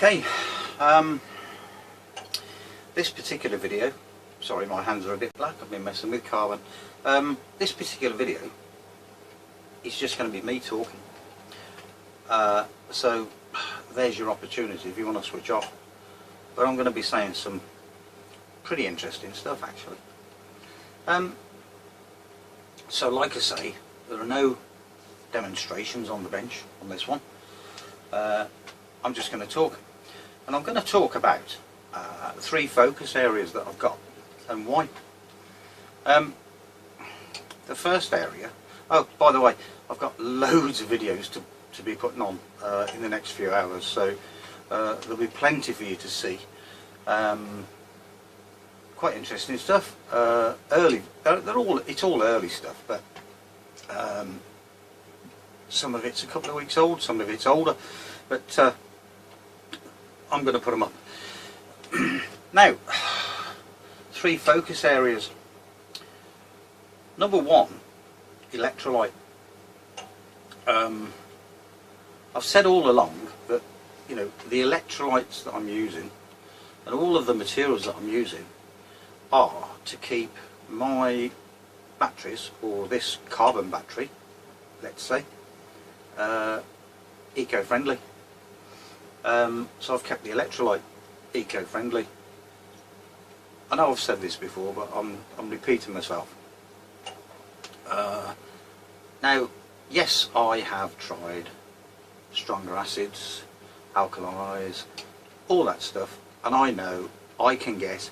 Okay, this particular video, sorry my hands are a bit black, I've been messing with carbon. This particular video is just going to be me talking. So there's your opportunity if you want to switch off. But I'm going to be saying some pretty interesting stuff actually. So like I say, there are no demonstrations on the bench on this one. I'm just going to talk, and I'm going to talk about three focus areas that I've got and why. The first area, oh by the way, I've got loads of videos to be putting on in the next few hours, so there'll be plenty for you to see. Quite interesting stuff. It's all early stuff, but some of it's a couple of weeks old, some of it's older, but I'm going to put them up. Now, three focus areas. Number one, electrolyte. I've said all along that, you know, the electrolytes that I'm using and all of the materials that I'm using are to keep my batteries, or this carbon battery, let's say, eco-friendly. So I've kept the electrolyte eco-friendly. I know I've said this before, but I'm repeating myself. Now, yes, I have tried stronger acids, alkalis, all that stuff, and I know I can get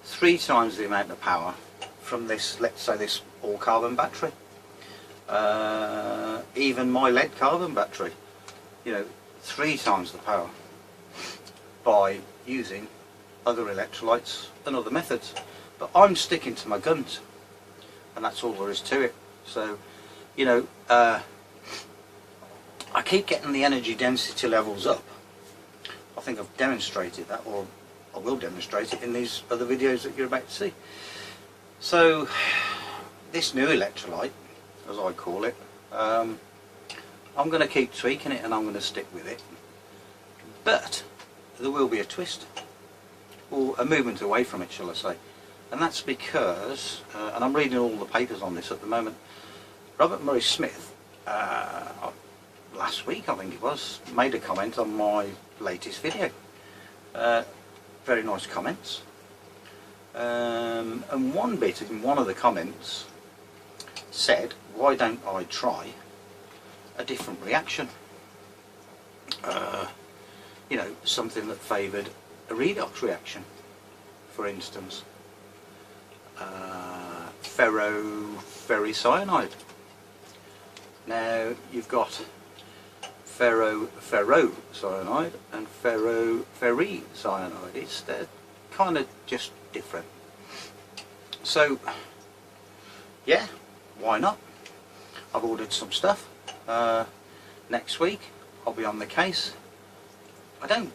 3 times the amount of power from this, let's say this all carbon battery. Even my lead carbon battery, you know, 3 times the power by using other electrolytes and other methods. But I'm sticking to my guns, and that's all there is to it. So, you know, I keep getting the energy density levels up. I think I've demonstrated that, or I will demonstrate it in these other videos that you're about to see. So this new electrolyte, as I call it, I'm going to keep tweaking it and I'm going to stick with it, but there will be a twist, or a movement away from it, shall I say. And that's because, and I'm reading all the papers on this at the moment, Robert Murray Smith, last week I think it was, made a comment on my latest video. Very nice comments. And one bit in one of the comments said, why don't I try a different reaction? You know, something that favoured a redox reaction, for instance. Ferrocyanide. Now you've got ferrocyanide and ferrocyanide. They're kind of just different. So yeah, why not? I've ordered some stuff. Next week I'll be on the case. I don't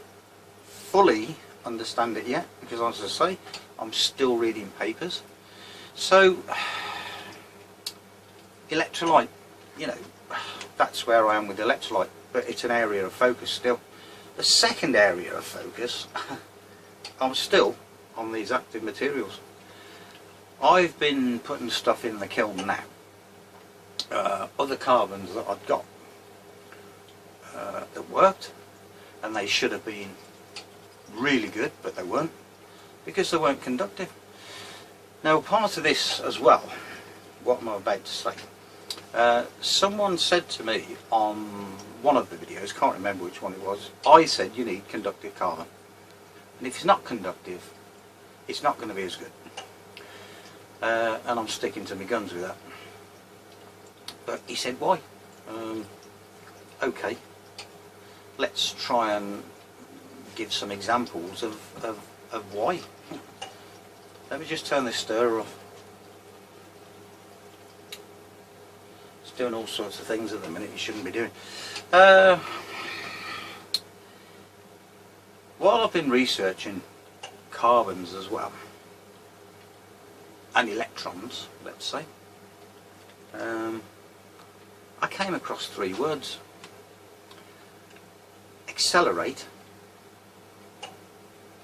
fully understand it yet because, as I say, I'm still reading papers. So electrolyte, you know, that's where I am with electrolyte, but it's an area of focus still. The second area of focus, I'm still on these active materials. I've been putting stuff in the kiln now, other carbons that I've got that worked, and they should have been really good, but they weren't, because they weren't conductive. Now, part of this as well, what am I about to say? Someone said to me on one of the videos, can't remember which one it was, I said you need conductive carbon, and if it's not conductive, it's not going to be as good. And I'm sticking to my guns with that. But he said, why? Okay, let's try and give some examples of why. Let me just turn this stirrer off. It's doing all sorts of things at the minute you shouldn't be doing. While I've been researching carbons as well, and electrons, let's say, I came across 3 words: accelerate,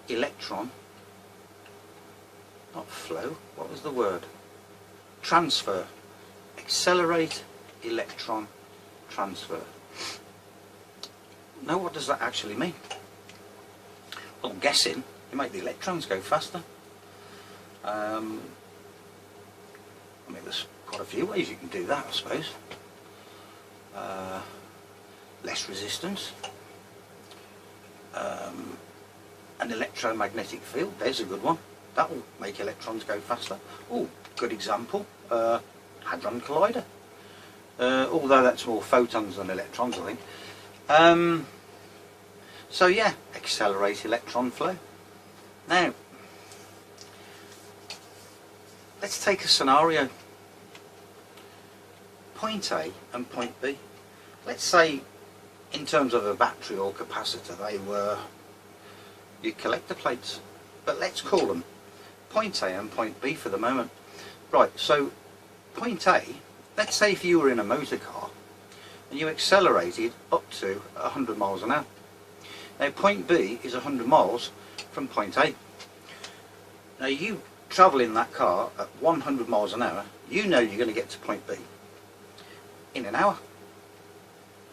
electron, not flow, what was the word? Transfer. Accelerate electron transfer. Now what does that actually mean? Well, I'm guessing you make the electrons go faster. I mean, there's quite a few ways you can do that, I suppose. Less resistance. An electromagnetic field, there's a good one. That will make electrons go faster. Oh, good example. Hadron Collider. Although that's more photons than electrons, I think. So yeah, accelerate electron flow. Now, let's take a scenario. Point A and point B. Let's say, in terms of a battery or capacitor, they were your collector plates. But let's call them point A and point B for the moment. Right, so point A, let's say if you were in a motor car and you accelerated up to 100 miles an hour. Now point B is 100 miles from point A. Now you travel in that car at 100 miles an hour, you know you're going to get to point B in an hour.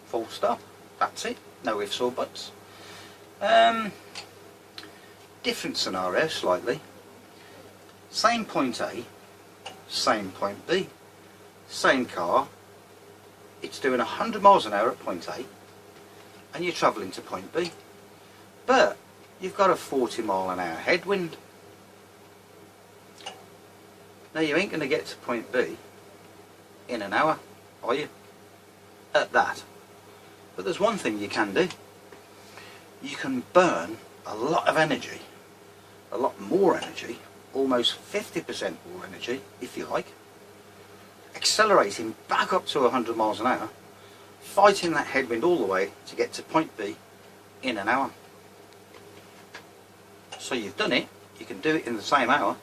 Full stop. That's it. No ifs or buts. Different scenario slightly. Same point A, same point B, same car. It's doing 100 miles an hour at point A and you're travelling to point B. But you've got a 40 mile an hour headwind. Now you ain't going to get to point B in an hour, are you? At that. But there's one thing you can do. You can burn a lot of energy, a lot more energy, almost 50% more energy, if you like, accelerating back up to 100 miles an hour, fighting that headwind all the way to get to point B in an hour. So you've done it, you can do it in the same hour,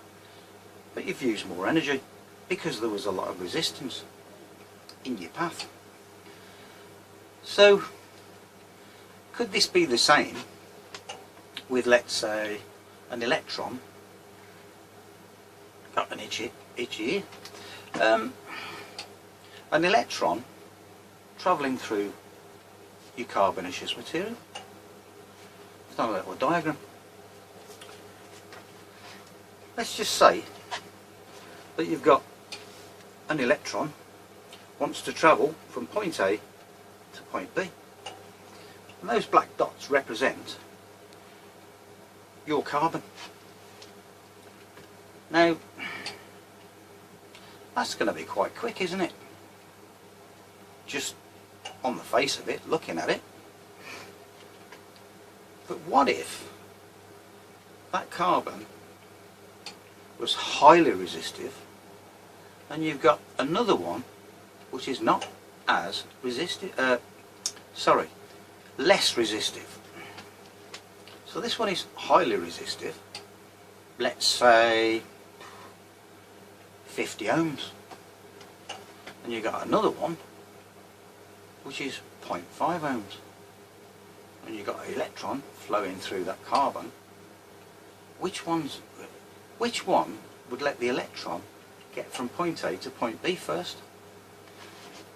but you've used more energy because there was a lot of resistance in your path. So could this be the same with, let's say, an electron? Got an itchy ear. An electron travelling through your carbonaceous material. It's not a little diagram. Let's just say that you've got an electron wants to travel from point A to point B. And those black dots represent your carbon. Now, that's going to be quite quick, isn't it? Just on the face of it, looking at it. But what if that carbon was highly resistive and you've got another one which is not as resistive, less resistive. So this one is highly resistive, let's say 50 ohms, and you've got another one which is 0.5 ohms, and you've got an electron flowing through that carbon. Which one would let the electron get from point A to point B first?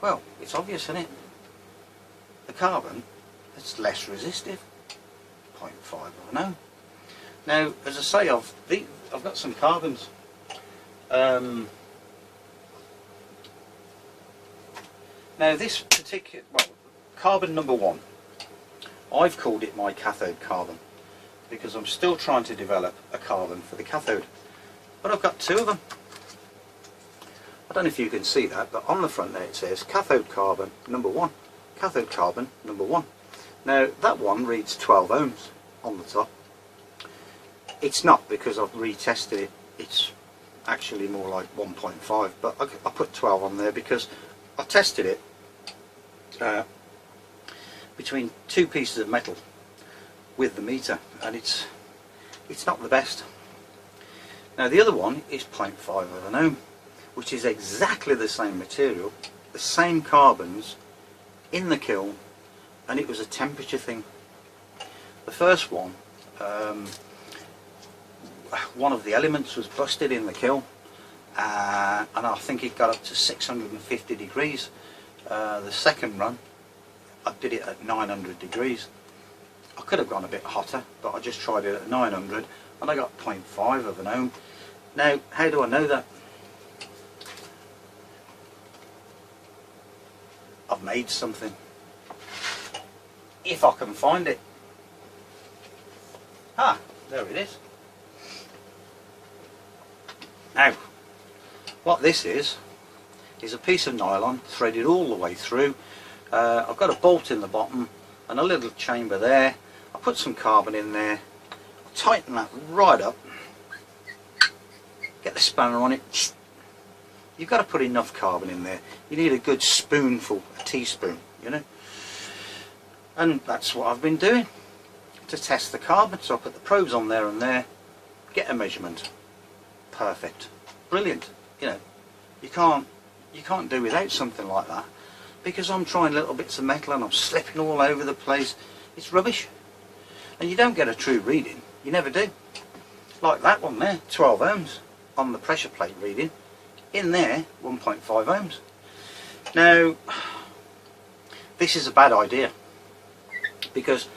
Well, it's obvious, isn't it? The carbon that's less resistive, 0.5 of an ohm. Now, as I say, I've got some carbons. Now this particular, carbon number 1, I've called it my cathode carbon because I'm still trying to develop a carbon for the cathode. But I've got 2 of them. I don't know if you can see that, but on the front there it says cathode carbon number 1. Cathode carbon number 1. Now that one reads 12 ohms on the top. It's not, because I've retested it. It's actually more like 1.5, but I put 12 on there because I tested it between 2 pieces of metal with the meter, and it's not the best. Now the other one is 0.5 of an ohm, which is exactly the same material, the same carbons in the kiln, and it was a temperature thing. The first one one of the elements was busted in the kiln, and I think it got up to 650 degrees. The second run I did it at 900 degrees. I could have gone a bit hotter, but I just tried it at 900 and I got 0.5 of an ohm. Now, how do I know that? I've made something, if I can find it. Ah, there it is. Now, what this is a piece of nylon threaded all the way through. I've got a bolt in the bottom and a little chamber there. I put some carbon in there, tighten that right up, get the spanner on it. You've got to put enough carbon in there. You need a good spoonful, a teaspoon, you know. And that's what I've been doing to test the carbon. So I put the probes on there and there, get a measurement. Perfect, brilliant. You know, you can't do without something like that, because I'm trying little bits of metal and I'm slipping all over the place. It's rubbish, and you don't get a true reading. You never do. Like that one there, 12 ohms on the pressure plate reading. In there, 1.5 ohms. Now, this is a bad idea, because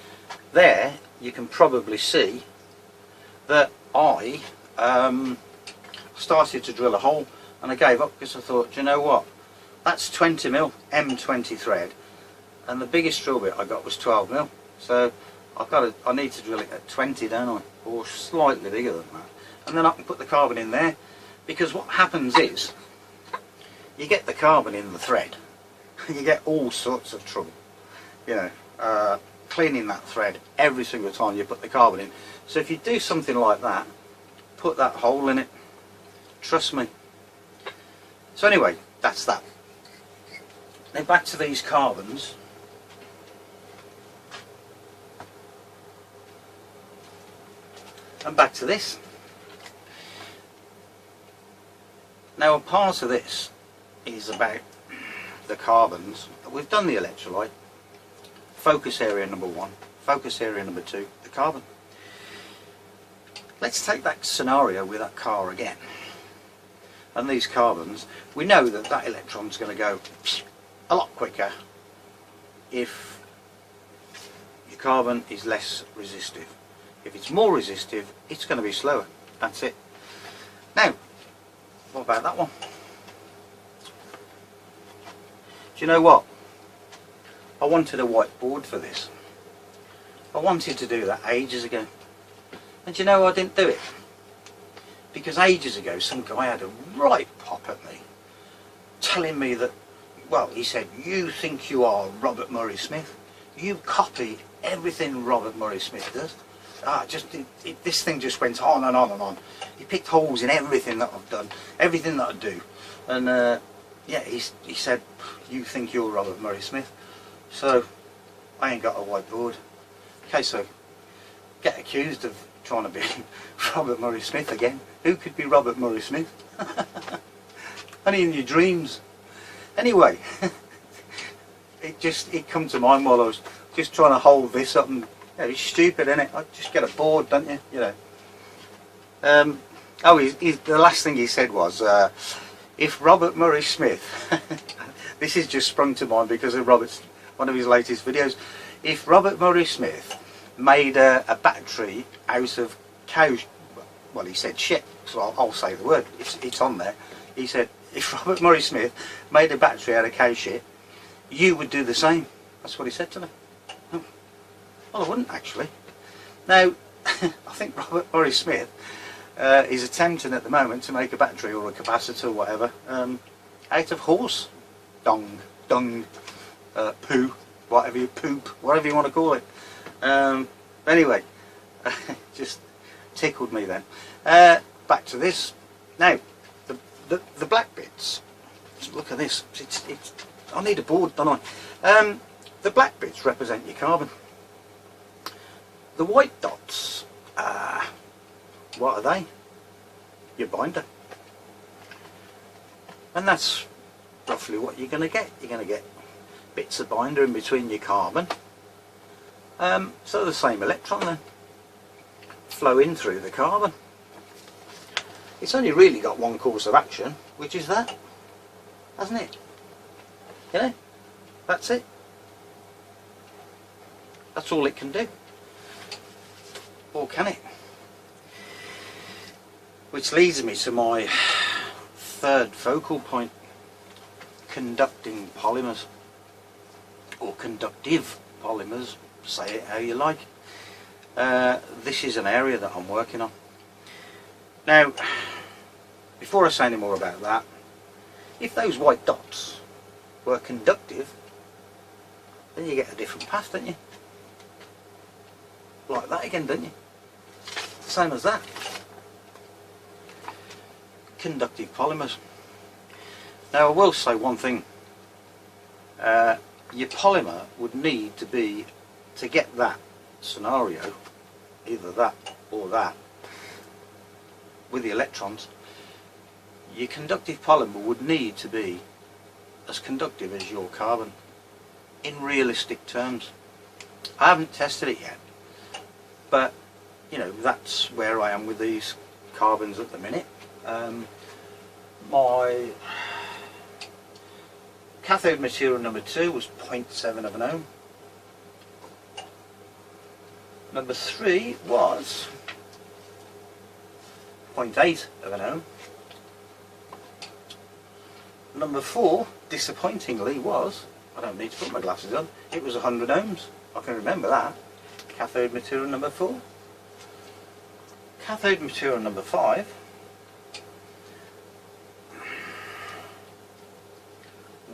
there you can probably see that I started to drill a hole and I gave up, because I thought, you know what, that's 20mm M20 thread, and the biggest drill bit I got was 12mm, so I need to drill it at 20, don't I, or slightly bigger than that, and then I can put the carbon in there. Because what happens is, you get the carbon in the thread, you get all sorts of trouble, you know, cleaning that thread every single time you put the carbon in. So if you do something like that, put that hole in it, trust me. So anyway, that's that. Now back to these carbons. And back to this. Now, a part of this is about the carbons. We've done the electrolyte, focus area number 1, focus area number 2, the carbon. Let's take that scenario with that car again. And these carbons, we know that that electron's going to go a lot quicker if your carbon is less resistive. If it's more resistive, it's going to be slower. That's it. Now, what about that one? Do you know what? I wanted a whiteboard for this. I wanted to do that ages ago. And do you know I didn't do it? Because ages ago some guy had a right pop at me, telling me that, well, he said, you think you are Robert Murray Smith? You copy everything Robert Murray Smith does. This thing just went on and on and on. He picked holes in everything that I've done, everything that I do. And yeah, he said, you think you're Robert Murray Smith? So I ain't got a whiteboard. Okay, so get accused of trying to be Robert Murray Smith again. Who could be Robert Murray Smith? Only in your dreams. Anyway, it come to mind while I was just trying to hold this up, and it's stupid, isn't it? I just get a board, don't you? You know. The last thing he said was, if Robert Murray Smith, this is just sprung to mind because of one of his latest videos. If Robert Murray Smith made a battery out of cow, well, he said shit, so I'll say the word. It's on there. He said, if Robert Murray Smith made a battery out of cow shit, you would do the same. That's what he said to me. Well, I wouldn't actually. Now, I think Robert Murray Smith is attempting at the moment to make a battery or a capacitor or whatever out of horse dung, poo, whatever you want to call it. Anyway, just tickled me then. Back to this. Now, the black bits. Look at this. I need a board, don't I? The black bits represent your carbon. The white dots, what are they? Your binder. And that's roughly what you're going to get. You're going to get bits of binder in between your carbon. So the same electron then flow in through the carbon. It's only really got one course of action, which is that, hasn't it? You know, that's it. That's all it can do. Or can it? Which leads me to my third focal point, conducting polymers, or conductive polymers, say it how you like. This is an area that I'm working on. Now, before I say any more about that, if those white dots were conductive, then you get a different path, don't you? Like that again, don't you? Same as that. Conductive polymers. Now I will say one thing. Your polymer would need to be, to get that scenario, either that or that, with the electrons, your conductive polymer would need to be as conductive as your carbon, in realistic terms. I haven't tested it yet, but you know, that's where I am with these carbons at the minute. My cathode material number 2 was 0.7 of an ohm. Number 3 was 0.8 of an ohm. Number 4, disappointingly, was, I don't need to put my glasses on, it was 100 ohms. I can remember that. Cathode material number 4. Cathode material number 5,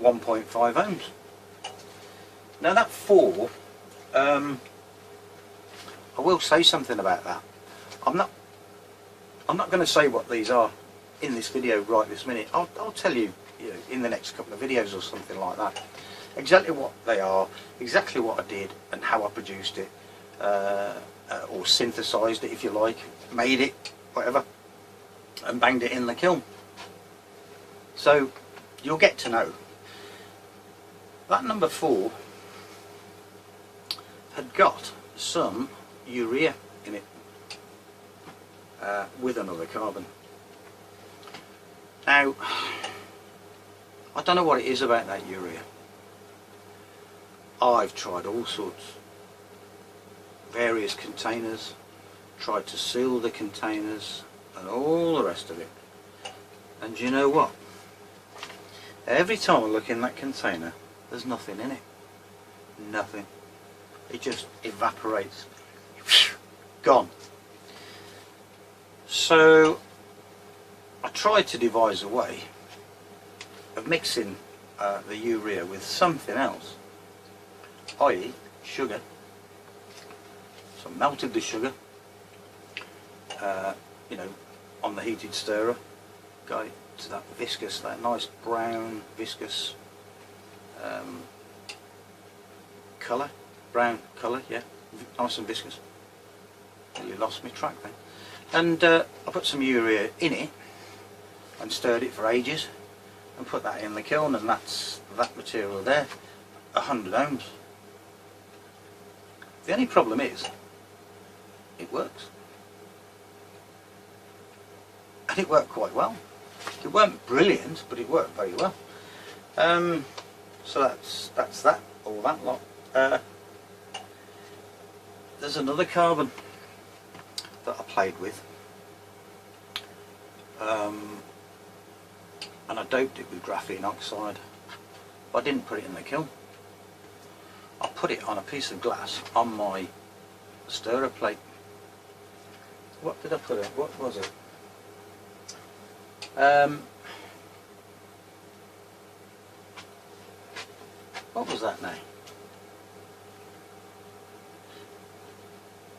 1.5 ohms. Now that 4, I will say something about that. I'm not going to say what these are in this video right this minute. I'll tell you, in the next couple of videos or something like that, exactly what they are, exactly what I did, and how I produced it, or synthesized it, if you like, made it, whatever, and banged it in the kiln. So you'll get to know. That number 4 had got some urea in it, with another carbon. Now, I don't know what it is about that urea. I've tried all sorts, various containers, tried to seal the containers and all the rest of it, and you know what? Every time I look in that container, there's nothing in it. Nothing. It just evaporates. Gone. So I tried to devise a way of mixing the urea with something else, i.e. sugar. So I melted the sugar, you know, on the heated stirrer, got it to that viscous, that nice brown viscous colour, brown colour, yeah, nice and viscous. Nearly lost my track then. And I put some urea in it and stirred it for ages and put that in the kiln, and that's that material there, 100 ohms. The only problem is, it works. And it worked quite well. It weren't brilliant, but it worked very well. So that's that, all that lot. There's another carbon that I played with, and I doped it with graphene oxide, but I didn't put it in the kiln. I put it on a piece of glass on my stirrer plate. What did I put it? What was it? What was that now?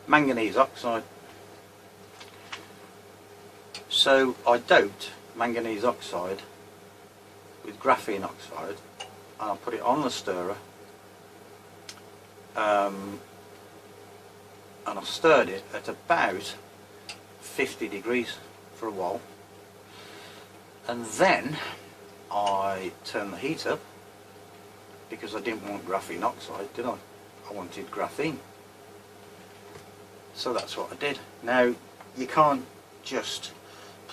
Manganese oxide. So I doped manganese oxide with graphene oxide, and I put it on the stirrer, and I stirred it at about 50 degrees for a while, and then I turned the heat up, because I didn't want graphene oxide, did I? I wanted graphene. So that's what I did. Now, you can't just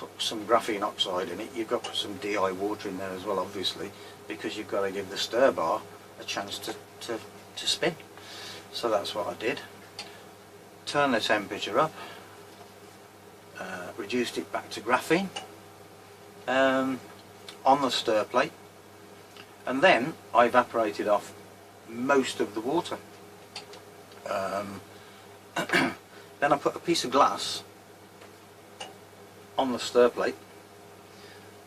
put some graphene oxide in it, you've got to put some DI water in there as well, obviously, because you've got to give the stir bar a chance to spin. So that's what I did. Turn the temperature up, reduced it back to graphene on the stir plate, and then I evaporated off most of the water. Then I put a piece of glass on the stir plate,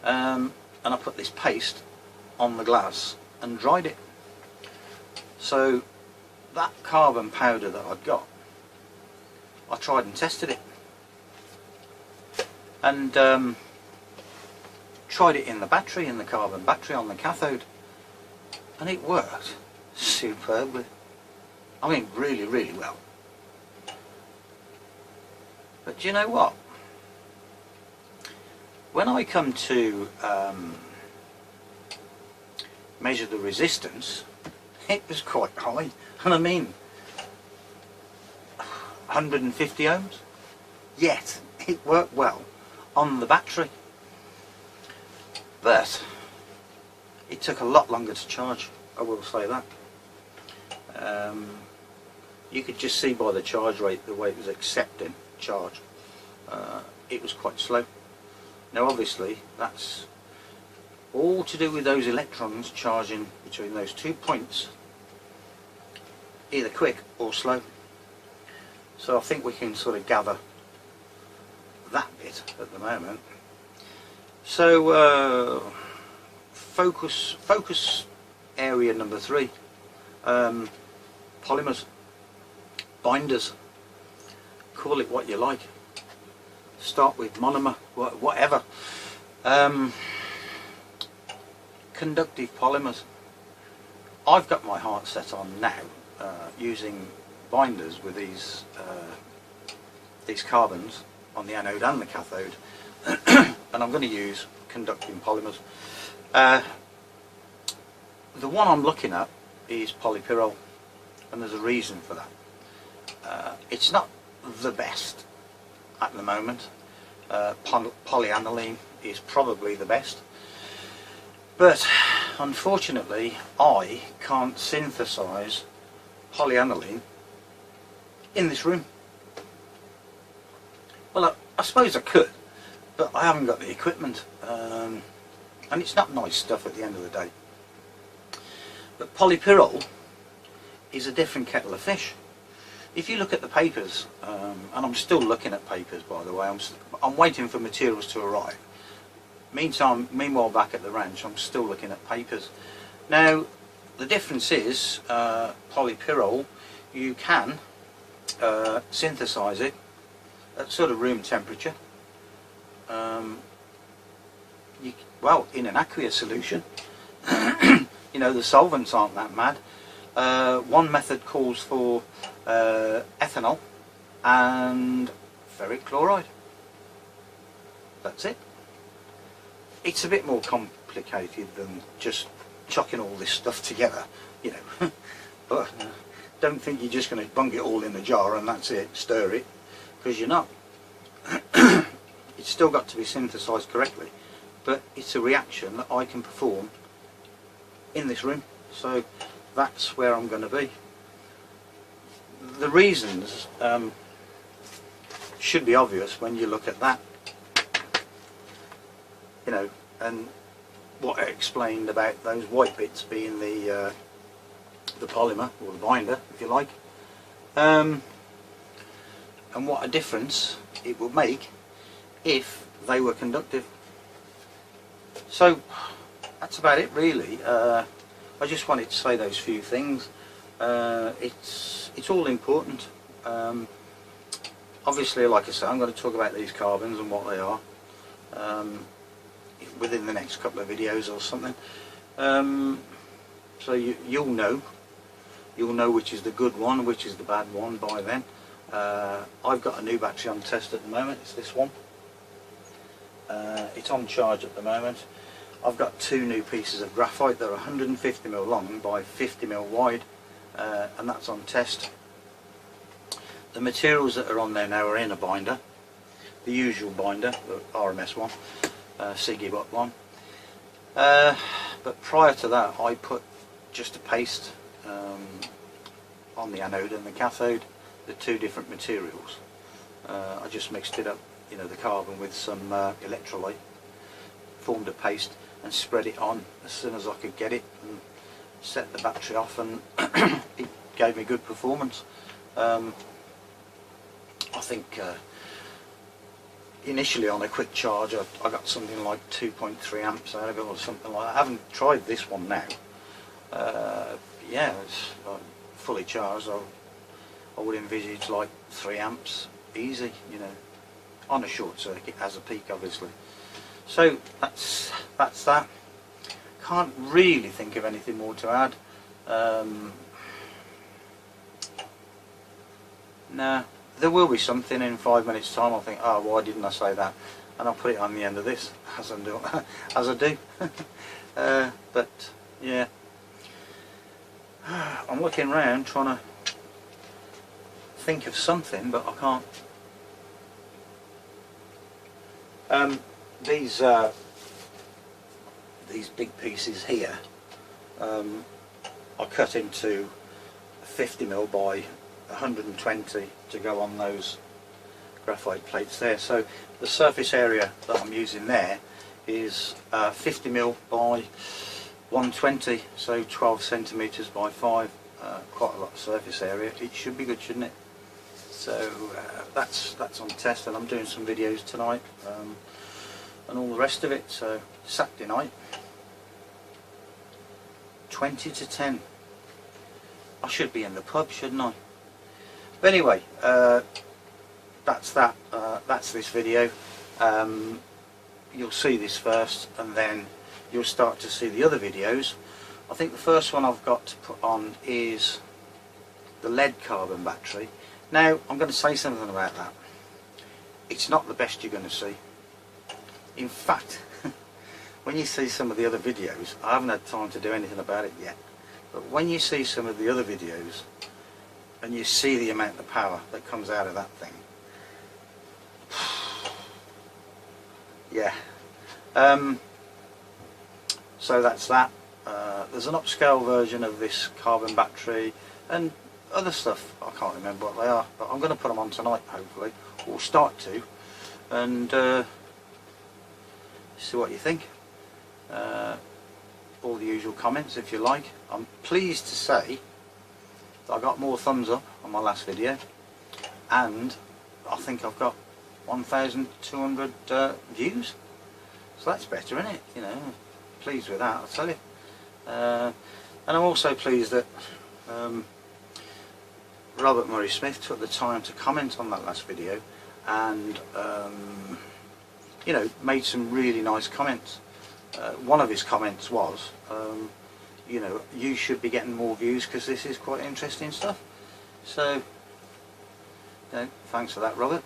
and I put this paste on the glass and dried it. So that carbon powder that I'd got, I tried and tested it, and tried it in the battery, in the carbon battery on the cathode, and it worked superbly. I mean, really, really well. But do you know what? When I come to measure the resistance, it was quite high, and I mean 150 ohms, yet it worked well on the battery. But it took a lot longer to charge, I will say that. You could just see by the charge rate the way it was accepting charge. It was quite slow. Now obviously that's all to do with those electrons charging between those 2 points, either quick or slow. So I think we can sort of gather that bit at the moment. So focus area number 3, polymers, binders, call it what you like. Start with monomer, whatever. Conductive polymers. I've got my heart set on now using binders with these carbons on the anode and the cathode, and I'm going to use conductive polymers. The one I'm looking at is polypyrrole, and there's a reason for that. It's not the best at the moment. Polyaniline is probably the best, but unfortunately I can't synthesize polyaniline in this room. Well, I suppose I could, but I haven't got the equipment, and it's not nice stuff at the end of the day. But polypyrrole is a different kettle of fish. If you look at the papers, and I'm still looking at papers, by the way, I'm waiting for materials to arrive. Meanwhile back at the ranch I'm still looking at papers. Now the difference is polypyrrole, you can synthesize it at sort of room temperature, well, in an aqueous solution. You know, the solvents aren't that mad. One method calls for ethanol and ferric chloride. That's it. It's a bit more complicated than just chucking all this stuff together, you know. But don't think you're just going to bung it all in a jar and that's it, stir it, because you're not. It's still got to be synthesized correctly, but it's a reaction that I can perform in this room, so that's where I'm going to be. The reasons should be obvious when you look at that, you know, and what I explained about those white bits being the polymer, or the binder if you like, and what a difference it would make if they were conductive. So that's about it really. I just wanted to say those few things. It's all important. Obviously, like I say, I'm going to talk about these carbons and what they are within the next couple of videos or something. So you'll know which is the good one, which is the bad one by then. I've got a new battery on test at the moment. It's this one. It's on charge at the moment. I've got 2 new pieces of graphite. They're 150mm long by 50mm wide, and that's on test. The materials that are on there now are in a binder. the usual binder, the RMS one, Siggy Butt one. But prior to that, I put just a paste on the anode and the cathode, the two different materials. I just mixed it up, you know, the carbon with some electrolyte, formed a paste and spread it on as soon as I could get it, and set the battery off, and it gave me good performance. I think initially on a quick charge I got something like 2.3 amps out of it or something like that. I haven't tried this one now. Yeah, it's fully charged. I would envisage like 3 amps easy, you know, on a short circuit as a peak obviously. So that's that. Can't really think of anything more to add. Nah, there will be something in 5 minutes time. I'll think, oh, why didn't I say that, and I'll put it on the end of this as I do. But yeah, I'm looking around trying to think of something, but I can't. These big pieces here, I cut into 50mm by 120 to go on those graphite plates there. So the surface area that I'm using there is 50mm by 120, so 12 centimeters by 5. Quite a lot of surface area. It should be good, shouldn't it? So that's on test, and I'm doing some videos tonight and all the rest of it. So Saturday night, 20 to 10. I should be in the pub, shouldn't I? But anyway, that's that. That's this video. You'll see this first, and then you'll start to see the other videos. I think the first one I've got to put on is the lead carbon battery. Now, I'm going to say something about that. It's not the best you're going to see. In fact, when you see some of the other videos, I haven't had time to do anything about it yet, but when you see some of the other videos and you see the amount of power that comes out of that thing, yeah. So that's that. There's an upscale version of this carbon battery and other stuff. I can't remember what they are, but I'm going to put them on tonight, hopefully, or start to, and see what you think. All the usual comments if you like. I'm pleased to say that I got more thumbs up on my last video, and I think I've got 1,200 views, so that's better, isn't it? You know, pleased with that, I'll tell you. And I'm also pleased that Robert Murray Smith took the time to comment on that last video, and you know, made some really nice comments. One of his comments was, you know, you should be getting more views because this is quite interesting stuff. So, you know, thanks for that, Robert.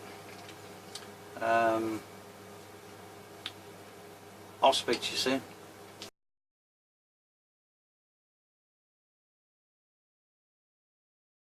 I'll speak to you soon.